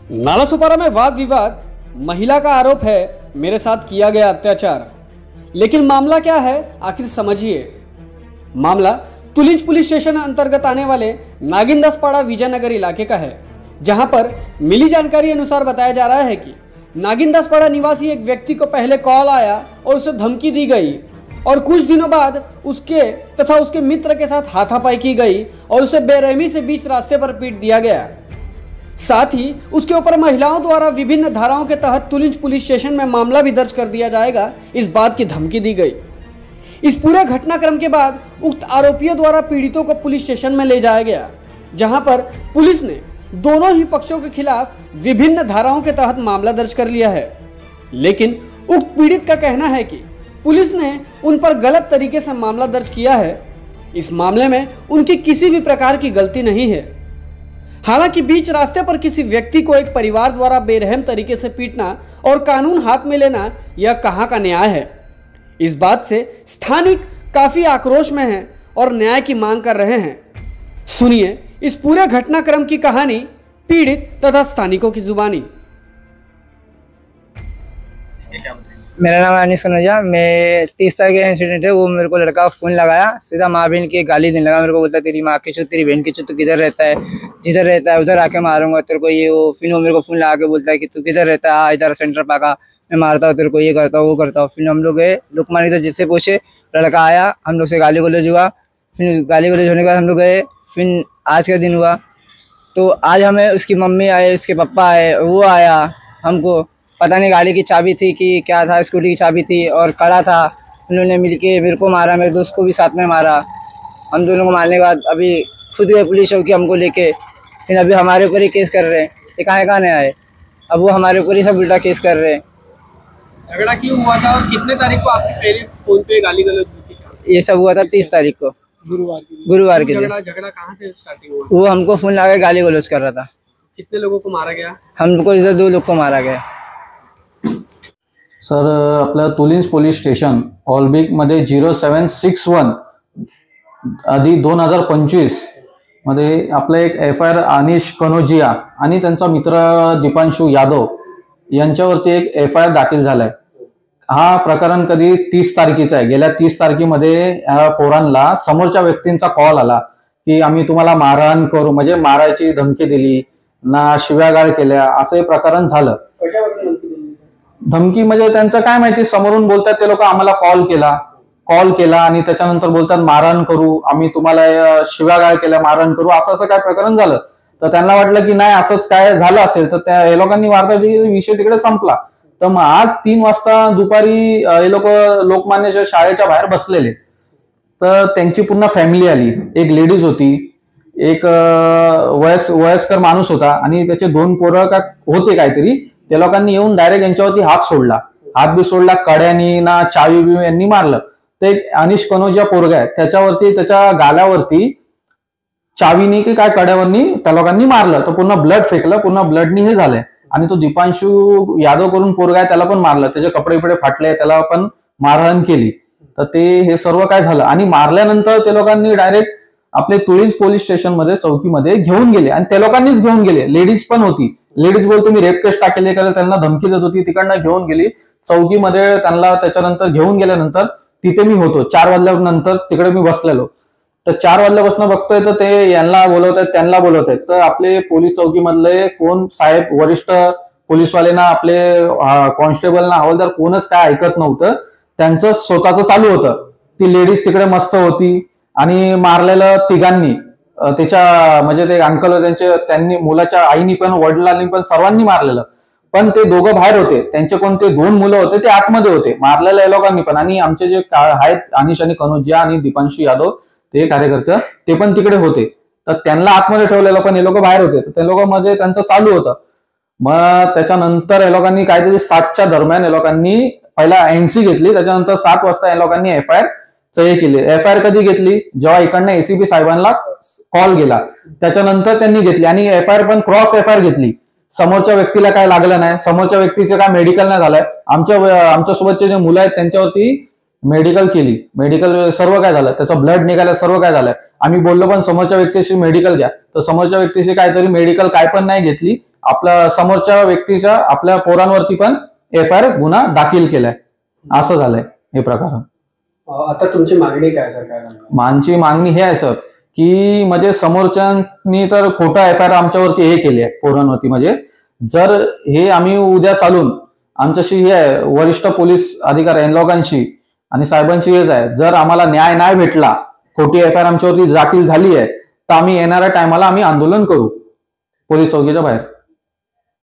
नालासोपारा में वाद विवाद, महिला का आरोप है मेरे साथ किया गया अत्याचार। लेकिन मामला क्या है आखिर समझिए। मामला तुलिंज पुलिस स्टेशन अंतर्गत आने वाले नागिनदासपाड़ा विजयनगर इलाके का है, जहां पर मिली जानकारी अनुसार बताया जा रहा है कि नागिनदासपाड़ा निवासी एक व्यक्ति को पहले कॉल आया और उसे धमकी दी गई और कुछ दिनों बाद उसके तथा उसके मित्र के साथ हाथापाई की गई और उसे बेरहमी से बीच रास्ते पर पीट दिया गया। साथ ही उसके ऊपर महिलाओं द्वारा विभिन्न धाराओं के तहत तुलिंज पुलिस स्टेशन में मामला भी दर्ज कर दिया जाएगा, इस बात की धमकी दी गई। इस पूरे घटनाक्रम के बाद उक्त आरोपियों द्वारा पीड़ितों को पुलिस स्टेशन में ले जाया गया, जहां पर पुलिस ने दोनों ही पक्षों के खिलाफ विभिन्न धाराओं के तहत मामला दर्ज कर लिया है। लेकिन उक्त पीड़ित का कहना है कि पुलिस ने उन पर गलत तरीके से मामला दर्ज किया है। इस मामले में उनकी किसी भी प्रकार की गलती नहीं है। हालांकि बीच रास्ते पर किसी व्यक्ति को एक परिवार द्वारा बेरहम तरीके से पीटना और कानून हाथ में लेना यह कहां का न्याय है। इस बात से स्थानिक काफी आक्रोश में हैं और न्याय की मांग कर रहे हैं। सुनिए इस पूरे घटनाक्रम की कहानी पीड़ित तथा स्थानिकों की जुबानी। मेरा नाम अनिश कनौजिया। मैं 30 तारीख का इंसिडेंट है, वो मेरे को लड़का फ़ोन लगाया, सीधा माँ बहन की गाली देने लगा। मेरे को बोलता तेरी माँ की चुत, तेरी बहन की चुत, तू किधर रहता है, जिधर रहता है उधर आके मारूंगा तेरे को, ये वो। फिर वो मेरे को फ़ोन लगा के बोलता है कि तू किधर रहता है, इधर सेंटर पाका, मैं मारता हूँ तेरे को, ये करता हूँ वो करता हूँ। फिर हम लोग गए लुकमानी, तो जिससे पूछे लड़का आया, हम लोग से गाली गलौज हुआ। फिर गाली गलौज होने के बाद हम लोग गए। फिर आज का दिन हुआ तो आज हमें उसकी मम्मी आए, उसके पापा आए, वो आया। हमको पता नहीं गाड़ी की चाबी थी कि क्या था, स्कूटी की चाबी थी और कड़ा था। उन्होंने मिलके मेरे को मारा, मेरे दोस्त को भी साथ में मारा। हम दोनों को मारने के बाद अभी खुद गए पुलिस चौकी हमको लेके। फिर अभी हमारे ऊपर ही केस कर रहे हैं। ये कहाँ नहीं आए, अब वो हमारे ऊपर ही सब उल्टा केस कर रहे हैं। झगड़ा क्यों हुआ था और कितने तारीख को आपके पहले फोन पे गाली गलौज हुई थी? ये सब हुआ था 30 तारीख को, गुरुवार के दिन। झगड़ा कहाँ से स्टार्टिंग हुआ? वो हमको फ़ोन लगा के गाली गलौज कर रहा था। कितने लोगों को मारा गया? हमको इधर 2 लोग को मारा गया। सर, आपलं तुलिंज पोलीस स्टेशन ऑलबिकमध्ये 0761 आधी 2025 मध्ये आपलं एक FIR अनिश कनौजिया आणि त्यांचा मित्र दीपांशु यादव यांच्यावरती एक FIR दाखल झालाय। हा प्रकरण कधी 30 तारखेचा आहे। गेल्या 30 तारखेमध्ये पोरांना समोरच्या व्यक्तींचा कॉल आला की आम्ही तुम्हाला मारहाण करू, म्हणजे मारायची धमकी दिली ना, शिव्यागाळ केल्या, असं प्रकरण झालं। धमकी म्हणजे त्यांचं काय माहिती, समोरून बोलतात ते लोक, आम्हाला कॉल केला आणि त्याच्यानंतर बोलतात मारहाण करू, आम्ही तुम्हाला शिव्यागाळ केल्या, मारहाण करू, असं काय प्रकरण झालं। तर त्यांना वाटलं की नाही असंच काय झालं असेल, तर त्या हे लोकांनी वार्ता विषय तिकडे संपला। तर मग आज 3 वाजता दुपारी हे लोक लोकमान्य शाळेच्या बाहेर बसलेले, तर त्यांची पूर्ण फॅमिली आली। एक लेडीज होती, एक वयस्कर माणूस होता आणि त्याचे 2 पोरं का होते काहीतरी। त्या लोकांनी येऊन डायरेक्ट यांच्यावरती हात बी सोडला, कड्यानी ना चावी बी यांनी मारलं। ते एक अनिश कनौजिया पोरगा आहे, त्याच्यावरती त्याच्या गालावरती चावीनी की काय कड्यावरनी त्या लोकांनी मारलं, तर पूर्ण ब्लड फेकलं, पूर्ण ब्लडनी हे झालंय। आणि तो दीपांशु यादव करून पोरगा आहे, त्याला पण मारलं, त्याचे कपडे बिपडे फाटले, त्याला पण मारहाण केली। तर ते हे सर्व काय झालं आणि मारल्यानंतर ते लोकांनी डायरेक्ट आपले तुलिंज पोलीस स्टेशन मध्ये चौकीमध्ये घेऊन गेले आणि त्या लोकांनीच घेऊन गेले। लेडीज पण होती, लेडीज बोलतो मी रेप केस टाकेल करेल, त्यांना धमकी देत होती, तिकडनं घेऊन गेली चौकीमध्ये त्यांना। त्याच्यानंतर घेऊन गेल्यानंतर तिथे मी होतो 4 वाजल्यानंतर, तिकडे मी बसलेलो। तर 4 वाजल्यापासून बघतोय तर ते यांना बोलवत आहेत, त्यांना बोलवत आहेत। तर आपले पोलीस चौकीमधले कोण साहेब, वरिष्ठ पोलीसवालेना, आपले कॉन्स्टेबलना, हवालदार कोणच काय ऐकत नव्हतं, त्यांचं स्वतःचं चालू होतं। ती लेडीज तिकडे मस्त होती आणि मारलेलं तिघांनी, त्याच्या म्हणजे ते अंकल त्यांनी, मुलाच्या आईनी पण, वडिलांनी पण, सर्वांनी मारलेलं। पण ते दोघं बाहेर होते, त्यांचे कोणते 2 मुलं होते ते आतमध्ये होते, मारलेल्या लोकांनी पण। आणि आमचे जे आहेत अनिश आणि कनौजिया आणि दीपांशु यादव ते कार्यकर्ते, ते पण तिकडे होते। तर त्यांना आतमध्ये ठेवलेलं, पण हे लोक बाहेर होते। तर ते लोक म्हणजे त्यांचं चालू होतं। मग त्याच्यानंतर हे लोकांनी काहीतरी 7च्या दरम्यान हे लोकांनी पहिला NC घेतली, त्याच्यानंतर 7 वाजता या लोकांनी FIR हे केली। FIR कधी घेतली, जेव्हा इकडनं ACP साहेबांना कॉल गेला, त्याच्यानंतर त्यांनी घेतली। आणि FIR पण क्रॉस FIR घेतली, समोरच्या व्यक्तीला काय लागलं नाही, समोरच्या व्यक्तीचं काय मेडिकल नाही झालंय। आमच्या सोबतचे जे मुलं आहेत त्यांच्यावरती मेडिकल केली, मेडिकल सर्व काय झालं, त्याचं ब्लड निघालं, सर्व काय झालंय। आम्ही बोललो पण समोरच्या व्यक्तीशी मेडिकल घ्या, तर समोरच्या व्यक्तीशी काहीतरी मेडिकल काय पण नाही घेतली आपल्या समोरच्या व्यक्तीच्या आपल्या पोरांवरती पण FIR गुन्हा दाखल केलाय. असं झालंय हे प्रकरण. आता तुमची मागणी काय सर? काय माझी मागणी हे आहे सर की म्हणजे समोरच्यांनी तर खोटा FIR आमच्यावरती हे केले आहे पोरांवरती. म्हणजे जर हे आम्ही उद्या चालून आमच्याशी हे आहे वरिष्ठ पोलीस अधिकारी यांनी लोकांशी आणि साहेबांशी हेच आहे, जर आम्हाला न्याय नाही भेटला, खोटी FIR आमच्यावरती दाखल झाली आहे, तर आम्ही येणाऱ्या टायमाला आम्ही आंदोलन करू पोलीस चौकीच्या बाहेर.